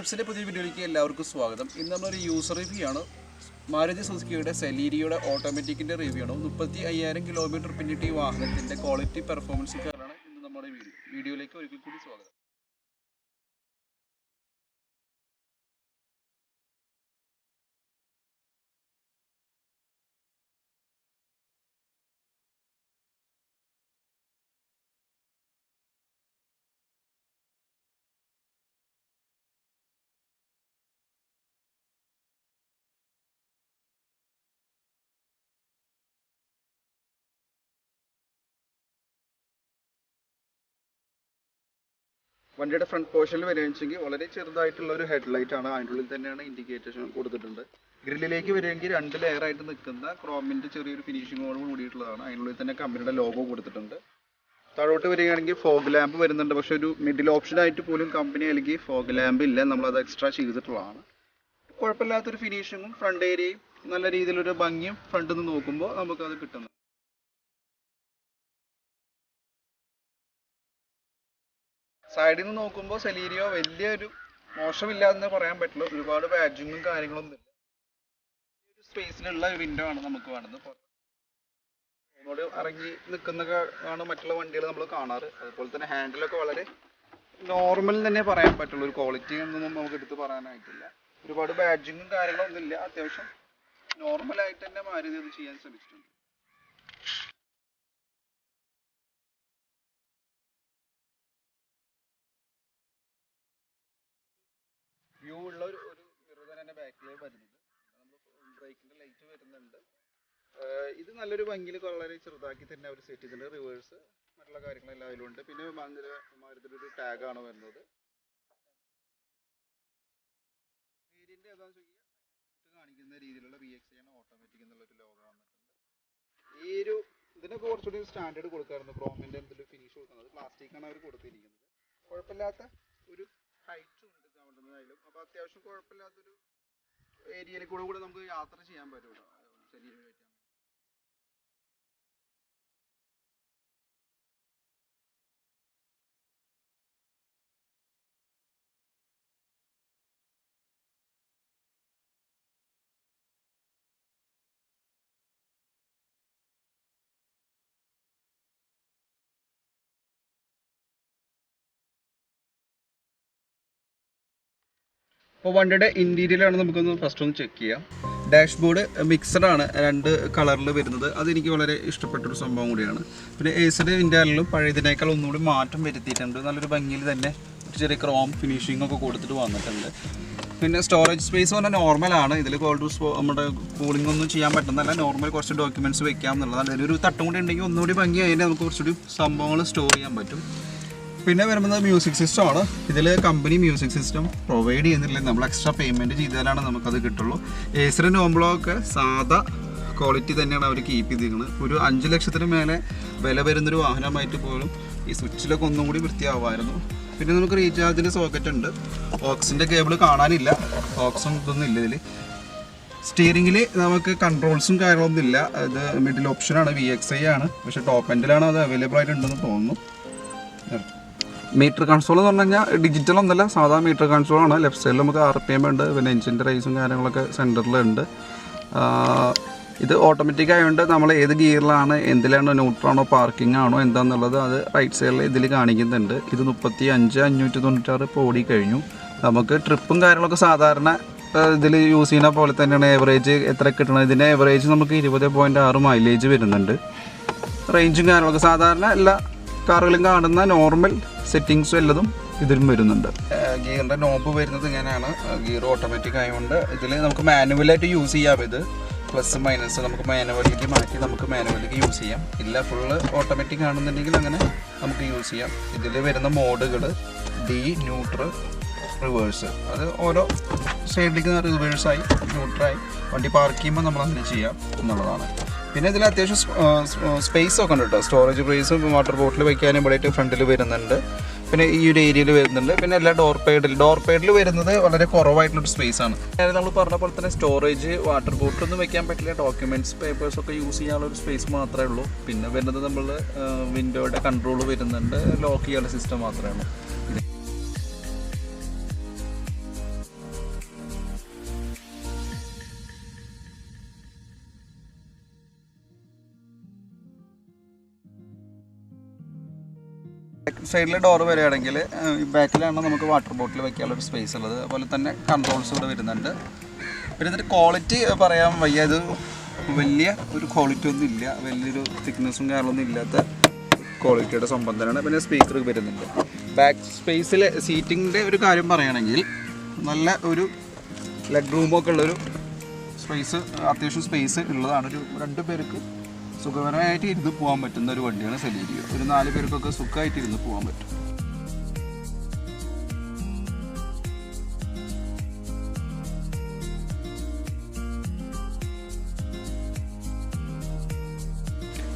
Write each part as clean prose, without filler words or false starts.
കാർട്സിൻ്റെ പുതിയ വീഡിയോയിലേക്ക് എല്ലാവർക്കും സ്വാഗതം. ഇന്ന് നമ്മളൊരു യൂസർ റിവ്യൂ ആണ്. മാരുതി സുസുക്കിയുടെ സെലീരിയോയുടെ ഓട്ടോമാറ്റിക്കിൻ്റെ റിവ്യൂ ആണ്. 35,000 കിലോമീറ്റർ പിന്നിട്ട് ഈ വാഹനത്തിൻ്റെ ക്വാളിറ്റി പെർഫോമൻസ് കാറാണ് ഇന്ന് നമ്മുടെ വീഡിയോയിലേക്ക് ഒരിക്കൽ കൂടി സ്വാഗതം. വണ്ടിയുടെ ഫ്രണ്ട് പോർഷനിൽ വരികയാണെങ്കിൽ വളരെ ചെറുതായിട്ടുള്ള ഒരു ഹെഡ്ലൈറ്റ് ആണ്. അതിൻ്റെ ഉള്ളിൽ തന്നെയാണ് ഇൻഡിക്കേറ്റേഷൻ കൊടുത്തിട്ടുണ്ട്. ഗ്രില്ലിലേക്ക് വരികയെങ്കിൽ 2 ലെയർ ആയിട്ട് നിൽക്കുന്ന ക്രോമിൻ്റെ ചെറിയൊരു ഫിനിഷിങ്ങോട് കൂടിയിട്ടുള്ളതാണ്. അതിനുള്ളിൽ തന്നെ കമ്പനിയുടെ ലോഗോ കൊടുത്തിട്ടുണ്ട്. താഴോട്ട് വരികയാണെങ്കിൽ ഫോഗ് ലാമ്പ് വരുന്നുണ്ട്. പക്ഷേ ഒരു മിഡിൽ ഓപ്ഷനായിട്ട് പോലും കമ്പനി അല്ലെങ്കിൽ ഫോഗ് ലാമ്പ് ഇല്ല. നമ്മളത് എക്സ്ട്രാ ചെയ്തിട്ടുള്ളതാണ്. കുഴപ്പമില്ലാത്തൊരു ഫിനിഷിങ്ങും ഫ്രണ്ട് ഏരിയയും നല്ല രീതിയിലൊരു ഭംഗിയും ഫ്രണ്ടിൽ നിന്ന് നോക്കുമ്പോൾ നമുക്കത് കിട്ടുന്നു. സൈഡിൽ നിന്ന് നോക്കുമ്പോൾ സെലീരിയോ വലിയൊരു മോശമില്ലാതെന്ന് പറയാൻ പറ്റില്ല. ഒരുപാട് ബാഡ്ജിങ്ങും കാര്യങ്ങളൊന്നും ഇല്ല. ഒരു സ്പേസിലുള്ള വിൻഡോ ആണ് നമുക്ക് വേണ്ടത്. ഒന്നുകൂടി ഇറങ്ങി നിൽക്കുന്ന ആണ് മറ്റുള്ള വണ്ടികൾ നമ്മൾ കാണാറ്. അതുപോലെ തന്നെ ഹാൻഡിലൊക്കെ വളരെ നോർമൽ തന്നെ പറയാൻ പറ്റുള്ളൂ. ഒരു ക്വാളിറ്റി ഒന്നും നമുക്ക് എടുത്ത് പറയാനായിട്ടില്ല. ഒരുപാട് ബാഡ്ജിങ്ങും കാര്യങ്ങളൊന്നും ഇല്ല. അത്യാവശ്യം നോർമലായിട്ട് തന്നെ മാരുതി അത് ചെയ്യാൻ ശ്രമിച്ചിട്ടുണ്ട്. വ്യൂ ഉള്ള ഒരു മിറർ തന്നെ ബാക്കിൽ വരുന്നത്. നമ്മൾ ബ്രേക്കിന്റെ ലൈറ്റ് വരുന്നുണ്ട്. ഇത് നല്ലൊരു ഭംഗിയിൽ വളരെ ചെറുതാക്കി തന്നെ അവർ സെറ്റ് ചെയ്തിട്ടുണ്ട്. റിവേഴ്സ് മറ്റുള്ള കാര്യങ്ങളെല്ലാം അതിലുണ്ട്. പിന്നെ മാരുതിയുടെ ഒരു ടാഗാണ് വരുന്നത്. വേരിയന്റ് ഏതാണെന്ന് ചോദിക്കുക കാണിക്കുന്ന രീതിയിലുള്ള VXI ആണ് ഓട്ടോമാറ്റിക് എന്നുള്ളൊരു ലോഗോ വന്നിട്ടുണ്ട്. ഈ ഒരു ഇതിനൊക്കെ കുറച്ചുകൂടി സ്റ്റാൻഡേർഡ് കൊടുക്കാറുണ്ട്. ക്രോമിന്റെ എന്തെങ്കിലും ഫിനിഷ് കൊടുക്കുന്നത് പ്ലാസ്റ്റിക്കാണ് അവർ കൊടുത്തിരിക്കുന്നത്. കുഴപ്പമില്ലാത്ത ഒരു ഹൈറ്റും ഉണ്ട് കാണുന്നതായാലും. അപ്പോൾ അത്യാവശ്യം കുഴപ്പമില്ലാത്തൊരു ഏരിയയിൽ കൂടെ നമുക്ക് യാത്ര ചെയ്യാൻ പറ്റുള്ളൂ. ശരീരം അപ്പോൾ വണ്ടിയുടെ ഇൻറ്റീരിയലാണ് നമുക്കൊന്ന് ഫസ്റ്റ് ഒന്ന് ചെക്ക് ചെയ്യാം. ഡാഷ്ബോർഡ് മിക്സഡ് ആണ്, 2 കളറിൽ വരുന്നത്. അതെനിക്ക് വളരെ ഇഷ്ടപ്പെട്ടൊരു സംഭവം കൂടിയാണ്. പിന്നെ ഏസിൻ്റെ ഇൻറ്റീരിയറിലും പഴയതിനേക്കാൾ ഒന്നുകൂടി മാറ്റം വരുത്തിയിട്ടുണ്ട്. നല്ലൊരു ഭംഗിയിൽ തന്നെ ചെറിയ ക്രോം ഫിനിഷിംഗ് ഒക്കെ കൊടുത്തിട്ട് വന്നിട്ടുണ്ട്. പിന്നെ സ്റ്റോറേജ് സ്പേസ് പറഞ്ഞാൽ നോർമലാണ്. ഇതിൽ നമ്മുടെ കൂളിംഗ് ഒന്നും ചെയ്യാൻ പറ്റുന്നതല്ല. നോർമൽ കുറച്ച് ഡോക്യുമെൻറ്റ്സ് വെക്കാം എന്നുള്ളതാണ്. അതിലൊരു തട്ടും കൂടി ഉണ്ടെങ്കിൽ ഒന്നുകൂടി ഭംഗി അതിനെ നമുക്ക് കുറച്ചുകൂടി സംഭവങ്ങൾ സ്റ്റോർ ചെയ്യാൻ പറ്റും. പിന്നെ വരുന്നത് മ്യൂസിക് സിസ്റ്റം ആണ്. ഇതിൽ കമ്പനി മ്യൂസിക് സിസ്റ്റം പ്രൊവൈഡ് ചെയ്യുന്നില്ല. നമ്മൾ എക്സ്ട്രാ പേയ്മെൻറ്റ് ചെയ്താലാണ് നമുക്കത് കിട്ടുള്ളൂ. ഏസർ നോംബ്ലോക്ക് സാധാ ക്വാളിറ്റി തന്നെയാണ് അവർ കീപ്പ് ചെയ്തിരിക്കുന്നത്. ഒരു 5 ലക്ഷത്തിന് മേലെ വില വരുന്നൊരു വാഹനമായിട്ട് പോലും ഈ സ്വിച്ചിലൊക്കെ ഒന്നും കൂടി വൃത്തിയാവുമായിരുന്നു. പിന്നെ നമുക്ക് റീചാർജിൻ്റെ സോക്കറ്റ് ഉണ്ട്. ഓക്സിൻ്റെ കേബിൾ കാണാനില്ല. ഓക്സും ഇതൊന്നും ഇല്ല ഇതിൽ. സ്റ്റിയറിങ്ങിൽ നമുക്ക് കൺട്രോൾസും കാര്യങ്ങളൊന്നും ഇല്ല. ഇത് മിഡിൽ ഓപ്ഷനാണ്, VXI ആണ്. പക്ഷേ ടോപ്പ് എൻഡിലാണ് അത് അവൈലബിൾ ആയിട്ടുണ്ടെന്ന് തോന്നുന്നു. മീറ്റർ കൺസോൾ എന്ന് പറഞ്ഞു കഴിഞ്ഞാൽ ഡിജിറ്റൽ ഒന്നല്ല, സാധാ മീറ്റർ കൺസോളാണ്. ലെഫ്റ്റ് സൈഡിൽ നമുക്ക് RPM ഉണ്ട്. പിന്നെ എഞ്ചിൻ്റെ റൈസും കാര്യങ്ങളൊക്കെ സെൻറ്ററിലുണ്ട്. ഇത് ഓട്ടോമാറ്റിക് ആയതുകൊണ്ട് നമ്മൾ ഏത് ഗിയറിലാണ്, എന്തിലാണോ, ന്യൂട്രാണോ, പാർക്കിംഗ് ആണോ എന്താണെന്നുള്ളത് അത് റൈറ്റ് സൈഡിൽ ഇതിൽ കാണിക്കുന്നുണ്ട്. ഇത് 35,596 ഇപ്പോൾ ഓടിക്കഴിഞ്ഞു. നമുക്ക് ട്രിപ്പും കാര്യങ്ങളൊക്കെ സാധാരണ ഇതിൽ യൂസ് ചെയ്യുന്ന പോലെ തന്നെയാണ്. ഏവറേജ് എത്ര കിട്ടണം, ഇതിൻ്റെ ഏവറേജ് നമുക്ക് 20.6 മൈലേജ് വരുന്നുണ്ട്. റേഞ്ചും കാര്യങ്ങളൊക്കെ സാധാരണ എല്ലാ കാറുകളും കാണുന്ന നോർമൽ സെറ്റിങ്സും എല്ലതും ഇതിലും വരുന്നുണ്ട്. ഗിയറിൻ്റെ നോബ് വരുന്നത് ഇങ്ങനെയാണ്. ഗിയർ ഓട്ടോമാറ്റിക് ആയതുകൊണ്ട് ഇതിൽ നമുക്ക് മാനുവലായിട്ട് യൂസ് ചെയ്യാം. ഇത് പ്ലസ് മൈനസ് നമുക്ക് മാനുവലിലേക്ക് മാറ്റി നമുക്ക് മാനുവലിലേക്ക് യൂസ് ചെയ്യാം. ഇല്ല ഫുള്ള് ഓട്ടോമാറ്റിക് ആണെന്നുണ്ടെങ്കിൽ അങ്ങനെ നമുക്ക് യൂസ് ചെയ്യാം. ഇതിൽ വരുന്ന മോഡുകൾ ഡി, ന്യൂട്രൽ, റിവേഴ്സ്. അത് ഓരോ സൈഡിലേക്ക് റിവേഴ്സായി ന്യൂട്രലായി വണ്ടി പാർക്ക് ചെയ്യുമ്പോൾ നമ്മൾ അങ്ങനെ ചെയ്യാം എന്നുള്ളതാണ്. പിന്നെ ഇതിൽ അത്യാവശ്യം സ്പേസ് ഒക്കെ ഉണ്ട് കേട്ടോ. സ്റ്റോറേജ് സ്പേസും വാട്ടർ ബോട്ടിൽ വയ്ക്കാനും ഇവിടെ ഫ്രണ്ടിൽ വരുന്നുണ്ട്. പിന്നെ ഈ ഒരു ഏരിയയിൽ വരുന്നുണ്ട്. പിന്നെ എല്ലാ ഡോർ പെയ്ഡിൽ വരുന്നത് വളരെ കുറവായിട്ടുള്ളൊരു സ്പേസാണ്. അതായത് നമ്മൾ പറഞ്ഞ പോലെ തന്നെ സ്റ്റോറേജ്, വാട്ടർ ബോട്ടിലൊന്നും വെക്കാൻ പറ്റില്ല. ഡോക്യുമെൻറ്റ്സ്, പേപ്പേഴ്സൊക്കെ യൂസ് ചെയ്യാനുള്ള ഒരു സ്പേസ് മാത്രമേ ഉള്ളൂ. പിന്നെ വരുന്നത് നമ്മൾ വിൻഡോയുടെ കൺട്രോൾ വരുന്നുണ്ട്. ലോക്ക് ചെയ്യാനുള്ള സിസ്റ്റം മാത്രമേ ഉള്ളൂ. ബാക്ക് സൈഡിലെ ഡോർ വരികയാണെങ്കിൽ ബാക്കിലാണ് നമുക്ക് വാട്ടർ ബോട്ടിൽ വയ്ക്കാനുള്ള ഒരു സ്പേസ് ഉള്ളത്. അതുപോലെ തന്നെ കൺട്രോൾസ് ഇവിടെ വരുന്നുണ്ട്. പിന്നെ ഇതിൻ്റെ ക്വാളിറ്റി പറയാൻ വയ്യ, ഇത് വലിയ ഒരു ക്വാളിറ്റി ഒന്നും ഇല്ല, വലിയൊരു തിക്നെസ്സും കാര്യങ്ങളൊന്നും ഇല്ലാത്ത ക്വാളിറ്റിയുടെ സംഭവം തന്നെയാണ്. പിന്നെ സ്പീക്കർ വരുന്നുണ്ട്. ബാക്ക് സ്പേസിലെ സീറ്റിങ്ങിൻ്റെ ഒരു കാര്യം പറയുകയാണെങ്കിൽ നല്ല ഒരു ലെഗ് റൂമൊക്കെ ഉള്ളൊരു സ്പേസ്, അത്യാവശ്യം സ്പേസ് ഉള്ളതാണ്. ഒരു 2 പേർക്ക് സുഖകരമായിട്ട് ഇരുന്ന് പോകാൻ പറ്റുന്ന ഒരു വണ്ടിയാണ് സെലീരിയോ. ഒരു 4 പേർക്കൊക്കെ സുഖമായിട്ട് ഇരുന്ന് പോകാൻ പറ്റും.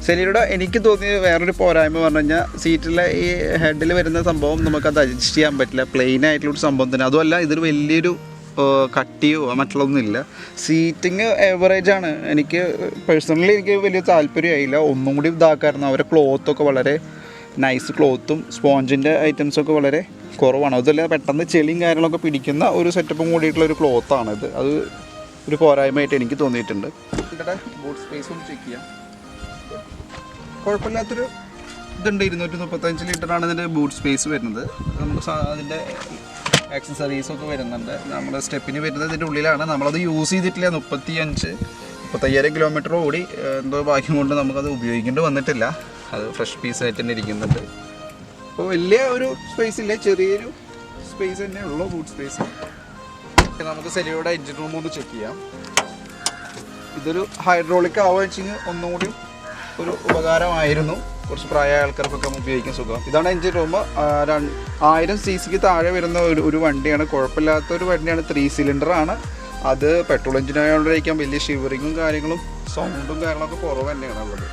സെലീരിയോയുടെ എനിക്ക് തോന്നിയ വേറൊരു പോരായ്മ പറഞ്ഞു കഴിഞ്ഞാൽ സീറ്റിലെ ഈ ഹെഡിൽ വരുന്ന സംഭവം നമുക്കത് അഡ്ജസ്റ്റ് ചെയ്യാൻ പറ്റില്ല. പ്ലെയിൻ ആയിട്ടുള്ളൊരു സംഭവം തന്നെ. അതുമല്ല ഇതൊരു വലിയൊരു കട്ടിയോ മറ്റുള്ളതൊന്നുമില്ല. സീറ്റിങ് ഏവറേജാണ്. എനിക്ക് പേഴ്സണലി എനിക്ക് വലിയ താല്പര്യമായില്ല. ഒന്നും കൂടി ഇതാക്കായിരുന്നു. അവരെ ക്ലോത്തൊക്കെ വളരെ നൈസ് ക്ലോത്തും സ്പോഞ്ചിൻ്റെ ഐറ്റംസൊക്കെ വളരെ കുറവാണ്. അതുമല്ല പെട്ടെന്ന് ചെളിയും കാര്യങ്ങളൊക്കെ പിടിക്കുന്ന ഒരു സെറ്റപ്പും കൂടിയിട്ടുള്ള ഒരു ക്ലോത്താണിത്. അത് ഒരു പോരായ്മയായിട്ട് എനിക്ക് തോന്നിയിട്ടുണ്ട്. ഇവിടെ ബൂട്ട് സ്പേസ് ഒന്ന് ചെക്ക് ചെയ്യാം. കുഴപ്പമില്ലാത്തൊരു ഇതുണ്ട്. 235 ലിറ്ററാണ് ഇതിൻ്റെ ബൂട്ട് സ്പേസ് വരുന്നത്. നമുക്ക് അതിൻ്റെ ആക്സസറീസൊക്കെ വരുന്നുണ്ട്. നമ്മുടെ സ്റ്റെപ്പിന് വരുന്നത് ഇതിൻ്റെ ഉള്ളിലാണ്. നമ്മളത് യൂസ് ചെയ്തിട്ടില്ല. 35,000 കിലോമീറ്റർ ഓടി എന്തോ ഭാഗ്യം കൊണ്ട് നമുക്കത് ഉപയോഗിക്കേണ്ടി വന്നിട്ടില്ല. അത് ഫ്രഷ് പീസായിട്ട് തന്നെ ഇരിക്കുന്നുണ്ട്. അപ്പോൾ വലിയ ഒരു സ്പേസ് ഇല്ല, ചെറിയൊരു സ്പേസ് തന്നെ ഉള്ളൂ ബൂട്ട് സ്പേസ്. നമുക്ക് സെലിയോയുടെ എഞ്ചിൻ റൂം ഒന്ന് ചെക്ക് ചെയ്യാം. ഇതൊരു ഹൈഡ്രോളിക് ആവുക വെച്ചെങ്കിൽ ഒന്നുകൂടി ഒരു ഉപകാരമായിരുന്നു. കുറച്ച് പ്രായമായ ആൾക്കാർക്കൊക്കെ ഉപയോഗിക്കാൻ സുഖം. ഇതാണ് എഞ്ചിൻ റൂം. 1000 cc താഴെ വരുന്ന ഒരു വണ്ടിയാണ്. കുഴപ്പമില്ലാത്തൊരു വണ്ടിയാണ്. 3 സിലിണ്ടറാണ്. അത് പെട്രോൾ എഞ്ചിനായോണ്ടിരിക്കാൻ വലിയ ഷിവറിങ്ങും കാര്യങ്ങളും സൗണ്ടും കാര്യങ്ങളൊക്കെ കുറവ് തന്നെയാണ് ഉള്ളത്.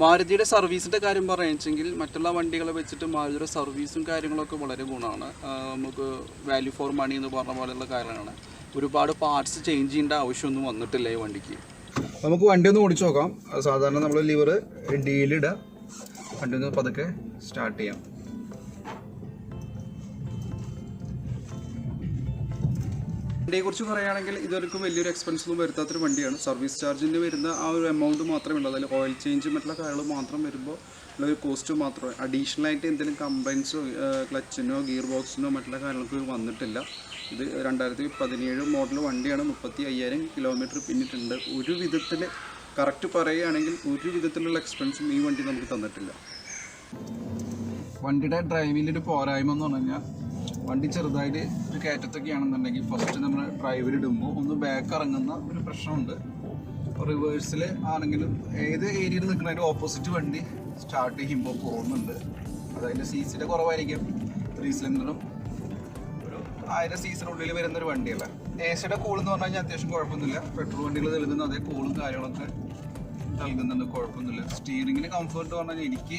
മാരുതിയുടെ സർവീസിൻ്റെ കാര്യം പറയുകയെങ്കിൽ മറ്റുള്ള വണ്ടികളെ വെച്ചിട്ട് മാരുതിയുടെ സർവീസും കാര്യങ്ങളൊക്കെ വളരെ ഗുണമാണ്. നമുക്ക് വാല്യൂ ഫോർ മണി എന്ന് പറഞ്ഞ പോലെയുള്ള കാര്യമാണ്. ഒരുപാട് പാർട്സ് ചേഞ്ച് ചെയ്യേണ്ട ആവശ്യമൊന്നും വന്നിട്ടില്ല ഈ വണ്ടിക്ക്. നമുക്ക് വണ്ടി ഒന്ന് ഓടിച്ചു നോക്കാം. സാധാരണ നമ്മൾ ലിവർ ഡീലിടുക, വണ്ടി ഒന്ന് പതുക്കെ സ്റ്റാർട്ട് ചെയ്യാം. വണ്ടിയെക്കുറിച്ച് പറയുകയാണെങ്കിൽ ഇതൊരു വലിയൊരു എക്സ്പെൻസൊന്നും വരുത്താത്തൊരു വണ്ടിയാണ്. സർവീസ് ചാർജിന് വരുന്ന ആ ഒരു എമൗണ്ട് മാത്രമേ ഉള്ളൂ. അതിൽ ഓയിൽ ചേഞ്ച് മറ്റുള്ള കാര്യങ്ങൾ മാത്രം വരുമ്പോൾ ഉള്ളൊരു കോസ്റ്റ് മാത്രമേ. അഡീഷണലായിട്ട് എന്തെങ്കിലും കംപ്ലൈൻറ്റ്സോ ക്ലച്ചിനോ ഗിയർ ബോക്സിനോ മറ്റുള്ള കാര്യങ്ങൾക്ക് വന്നിട്ടില്ല. ഇത് 2017 മോഡൽ വണ്ടിയാണ്. 35,000 കിലോമീറ്റർ പിന്നിട്ടുണ്ട്. ഒരു വിധത്തിൽ കറക്റ്റ് പറയുകയാണെങ്കിൽ ഒരു വിധത്തിലുള്ള എക്സ്പെൻസും ഈ വണ്ടി നമുക്ക് തന്നിട്ടില്ല. വണ്ടിയുടെ ഡ്രൈവിങ്ങിൻ്റെ ഒരു പോരായ്മ എന്ന് പറഞ്ഞു കഴിഞ്ഞാൽ വണ്ടി ചെറുതായിട്ട് ഒരു കയറ്റത്തൊക്കെ ആണെന്നുണ്ടെങ്കിൽ ഫസ്റ്റ് നമ്മൾ ഡ്രൈവിലിടുമ്പോൾ ഒന്ന് ബാക്ക് ഇറങ്ങുന്ന ഒരു പ്രശ്നമുണ്ട്. റിവേഴ്സിൽ ആണെങ്കിലും ഏത് ഏരിയയിൽ നിൽക്കുന്നതിൻ്റെ ഓപ്പോസിറ്റ് വണ്ടി സ്റ്റാർട്ട് ചെയ്യുമ്പോൾ പോകുന്നുണ്ട്. അതതിൻ്റെ CCയുടെ കുറവായിരിക്കും. 3 സിലിണ്ടറും ഒരു 1000 cc ഉള്ളിൽ വരുന്നൊരു വണ്ടിയല്ല. AC-യുടെ കൂളെന്ന് പറഞ്ഞു കഴിഞ്ഞാൽ അത്യാവശ്യം കുഴപ്പമൊന്നുമില്ല. പെട്രോൾ വണ്ടികൾ നൽകുന്ന അതേ കൂളും കാര്യങ്ങളൊക്കെ നൽകുന്നുണ്ട്, കുഴപ്പമൊന്നുമില്ല. സ്റ്റിയറിങ്ങിന് കംഫർട്ട് പറഞ്ഞു കഴിഞ്ഞാൽ എനിക്ക്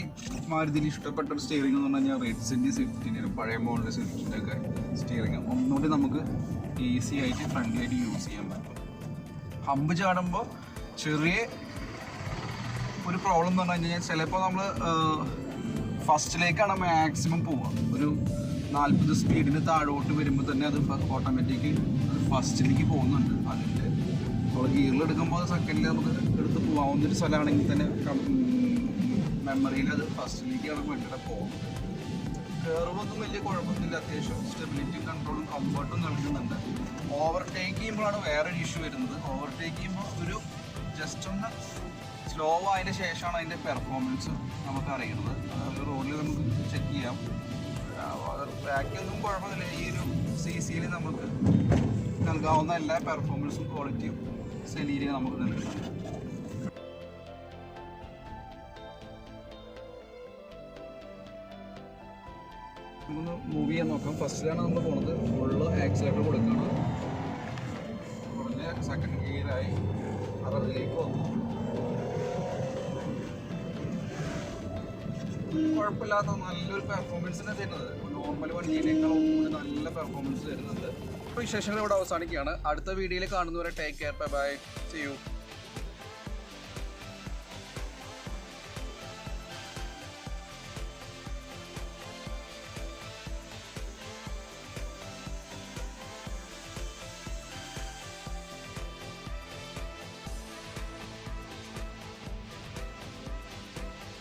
മാരുതിയിൽ ഇഷ്ടപ്പെട്ട ഒരു സ്റ്റിയറിംഗ് എന്ന് പറഞ്ഞു കഴിഞ്ഞാൽ റെഡ്സിൻ്റെ സ്വിഫ്റ്റിൻ്റെ പഴയ മോഡൽ സ്വിഫ്റ്റിൻ്റെ ഒക്കെ സ്റ്റിയറിംഗ് ഒന്നുകൂടി നമുക്ക് ഈസി ആയിട്ട് ഫ്രണ്ടിലായിട്ട് യൂസ് ചെയ്യാൻ പറ്റും. ഹമ്പ് ചാടുമ്പോൾ ചെറിയ ഒരു പ്രോബ്ലം എന്ന് പറഞ്ഞു കഴിഞ്ഞാൽ ചിലപ്പോൾ നമ്മൾ ഫസ്റ്റിലേക്കാണ് മാക്സിമം പോവുക. ഒരു 40 സ്പീഡിന് താഴോട്ട് വരുമ്പോൾ തന്നെ അത് ഓട്ടോമാറ്റിക് ഫസ്റ്റിലേക്ക് പോകുന്നുണ്ട്. അതിൻ്റെ നമ്മൾ ഗിയറിലെടുക്കുമ്പോൾ സെക്കൻഡിൽ നമുക്ക് എടുത്ത് പോകാവുന്നൊരു സ്ഥലമാണെങ്കിൽ തന്നെ മെമ്മറിയിൽ അത് ഫസ്റ്റിലേക്കാണ് വണ്ടിയുടെ പോകുന്നത്. കയറുമൊന്നും വലിയ കുഴപ്പമൊന്നുമില്ല. അത്യാവശ്യം സ്റ്റെബിലിറ്റിയും കൺട്രോളും കംഫർട്ടും നൽകുന്നുണ്ട്. ഓവർടേക്ക് ചെയ്യുമ്പോഴാണ് വേറൊരു ഇഷ്യൂ വരുന്നത്. ഓവർടേക്ക് ചെയ്യുമ്പോൾ ഒരു ജസ്റ്റ് ഒന്ന് സ്ലോ ആയതിന് ശേഷമാണ് അതിൻ്റെ പെർഫോമൻസ് നമുക്ക് അറിയുന്നത്. റോഡിൽ നമുക്ക് ചെക്ക് ചെയ്യാം. ബാക്കിയൊന്നും കുഴപ്പമില്ല. ഈ ഒരു CCയിൽ നമുക്ക് നൽകാവുന്ന എല്ലാ പെർഫോമൻസും ക്വാളിറ്റിയും സെലീരിയ നമുക്ക് നൽകുന്നുണ്ട്. നമുക്കൊന്ന് മൂവ് ചെയ്യാൻ നോക്കാം. ഫസ്റ്റിലാണ് നമ്മൾ പോകുന്നത്. ഫുള്ള് ആക്സിലേറ്റർ കൊടുക്കണം. കുറഞ്ഞ സെക്കൻഡ് ഗിയറായി 60ലേക്ക് വന്നു. കുഴപ്പമില്ലാത്ത നല്ലൊരു പെർഫോമൻസിനെ തരുന്നത്. നോർമൽ വണ്ടിയേക്കാൾ ഒന്നുകൂടി നല്ല പെർഫോമൻസ് തരുന്നുണ്ട്. വിശേഷങ്ങൾ ഇവിടെ അവസാനിക്കുകയാണ്. അടുത്ത വീഡിയോയിൽ കാണുന്നവരെ take care, bye, see U.